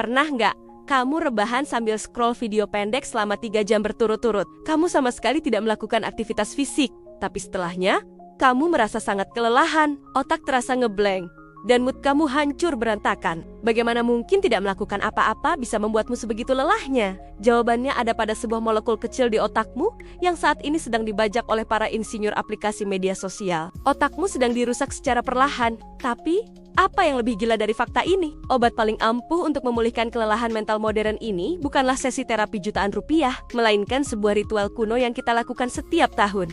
Pernah nggak kamu rebahan sambil scroll video pendek selama 3 jam berturut-turut? Kamu sama sekali tidak melakukan aktivitas fisik, tapi setelahnya, kamu merasa sangat kelelahan, otak terasa ngeblank, dan mood kamu hancur berantakan. Bagaimana mungkin tidak melakukan apa-apa bisa membuatmu sebegitu lelahnya? Jawabannya ada pada sebuah molekul kecil di otakmu yang saat ini sedang dibajak oleh para insinyur aplikasi media sosial. Otakmu sedang dirusak secara perlahan, tapi apa yang lebih gila dari fakta ini? Obat paling ampuh untuk memulihkan kelelahan mental modern ini bukanlah sesi terapi jutaan rupiah, melainkan sebuah ritual kuno yang kita lakukan setiap tahun.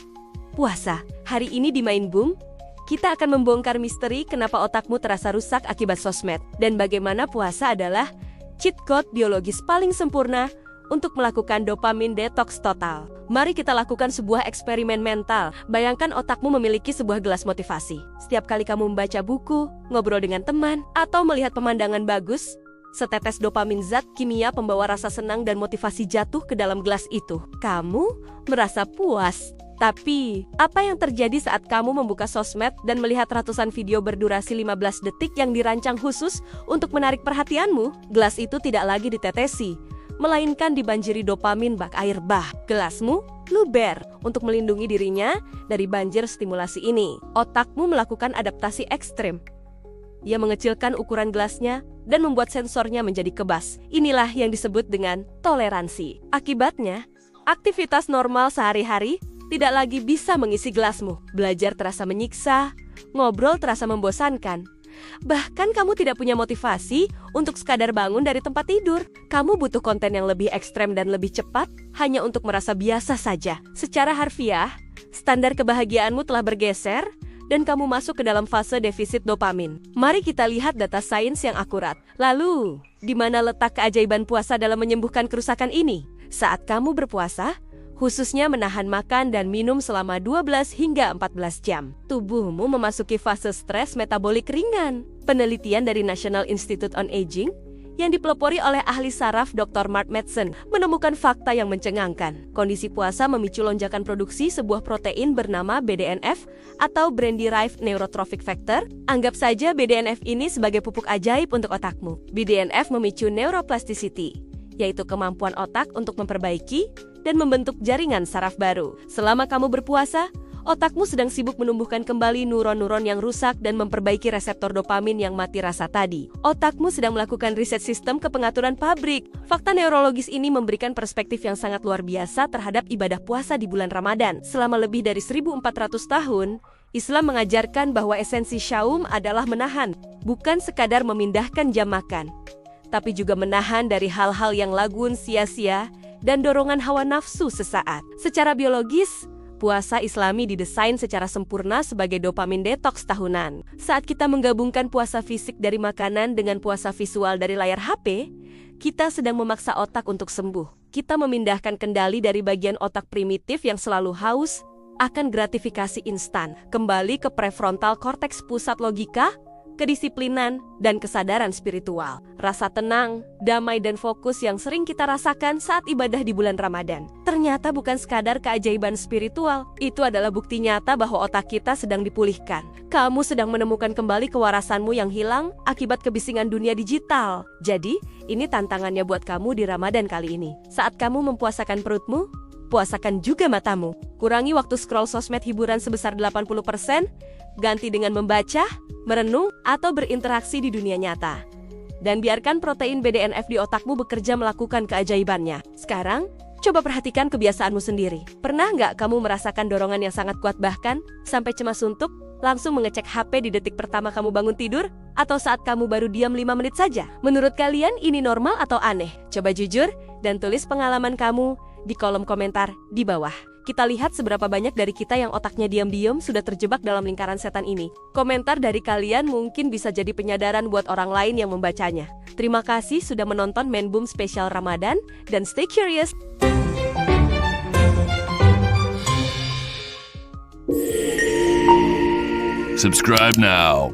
Puasa. Hari ini di Main Boom, kita akan membongkar misteri kenapa otakmu terasa rusak akibat sosmed, dan bagaimana puasa adalah cheat code biologis paling sempurna untuk melakukan dopamin detox total. Mari kita lakukan sebuah eksperimen mental. Bayangkan otakmu memiliki sebuah gelas motivasi. Setiap kali kamu membaca buku, ngobrol dengan teman, atau melihat pemandangan bagus, setetes dopamin, zat kimia pembawa rasa senang dan motivasi, jatuh ke dalam gelas itu. Kamu merasa puas. Tapi, apa yang terjadi saat kamu membuka sosmed dan melihat ratusan video berdurasi 15 detik yang dirancang khusus untuk menarik perhatianmu? Gelas itu tidak lagi ditetesi, melainkan dibanjiri dopamin bak air bah. Gelasmu luber untuk melindungi dirinya dari banjir stimulasi ini. Otakmu melakukan adaptasi ekstrim. Ia mengecilkan ukuran gelasnya dan membuat sensornya menjadi kebas. Inilah yang disebut dengan toleransi. Akibatnya, aktivitas normal sehari-hari tidak lagi bisa mengisi gelasmu. Belajar terasa menyiksa, ngobrol terasa membosankan. Bahkan kamu tidak punya motivasi untuk sekadar bangun dari tempat tidur. Kamu butuh konten yang lebih ekstrem dan lebih cepat hanya untuk merasa biasa saja. Secara harfiah, standar kebahagiaanmu telah bergeser dan kamu masuk ke dalam fase defisit dopamin. Mari kita lihat data sains yang akurat. Lalu, di mana letak keajaiban puasa dalam menyembuhkan kerusakan ini? Saat kamu berpuasa, khususnya menahan makan dan minum selama 12 hingga 14 jam, tubuhmu memasuki fase stres metabolik ringan. Penelitian dari National Institute on Aging yang dipelopori oleh ahli saraf Dr. Mark Madsen menemukan fakta yang mencengangkan. Kondisi puasa memicu lonjakan produksi sebuah protein bernama BDNF atau Brain Derived Neurotrophic Factor. Anggap saja BDNF ini sebagai pupuk ajaib untuk otakmu. BDNF memicu neuroplasticity, yaitu kemampuan otak untuk memperbaiki dan membentuk jaringan saraf baru. Selama kamu berpuasa, otakmu sedang sibuk menumbuhkan kembali neuron-neuron yang rusak dan memperbaiki reseptor dopamin yang mati rasa tadi. Otakmu sedang melakukan riset sistem ke pengaturan pabrik. Fakta neurologis ini memberikan perspektif yang sangat luar biasa terhadap ibadah puasa di bulan Ramadan. Selama lebih dari 1400 tahun, Islam mengajarkan bahwa esensi syaum adalah menahan, bukan sekadar memindahkan jam makan, tapi juga menahan dari hal-hal yang lagun, sia-sia, dan dorongan hawa nafsu sesaat. Secara biologis, puasa Islami didesain secara sempurna sebagai dopamin detox tahunan. Saat kita menggabungkan puasa fisik dari makanan dengan puasa visual dari layar HP, kita sedang memaksa otak untuk sembuh. Kita memindahkan kendali dari bagian otak primitif yang selalu haus akan gratifikasi instan, kembali ke prefrontal korteks pusat logika, kedisiplinan, dan kesadaran spiritual. Rasa tenang, damai, dan fokus yang sering kita rasakan saat ibadah di bulan Ramadan ternyata bukan sekadar keajaiban spiritual. Itu adalah bukti nyata bahwa otak kita sedang dipulihkan. Kamu sedang menemukan kembali kewarasanmu yang hilang akibat kebisingan dunia digital. Jadi, ini tantangannya buat kamu di Ramadan kali ini. Saat kamu mempuasakan perutmu, puasakan juga matamu. Kurangi waktu scroll sosmed hiburan sebesar 80%, ganti dengan membaca, merenung, atau berinteraksi di dunia nyata. Dan biarkan protein BDNF di otakmu bekerja melakukan keajaibannya. Sekarang, coba perhatikan kebiasaanmu sendiri. Pernah nggak kamu merasakan dorongan yang sangat kuat bahkan sampai cemas suntuk, langsung mengecek HP di detik pertama kamu bangun tidur? Atau saat kamu baru diam 5 menit saja? Menurut kalian ini normal atau aneh? Coba jujur dan tulis pengalaman kamu di kolom komentar di bawah. Kita lihat seberapa banyak dari kita yang otaknya diam-diam sudah terjebak dalam lingkaran setan ini. Komentar dari kalian mungkin bisa jadi penyadaran buat orang lain yang membacanya. Terima kasih sudah menonton Main Boom spesial Ramadan, dan stay curious. Subscribe now.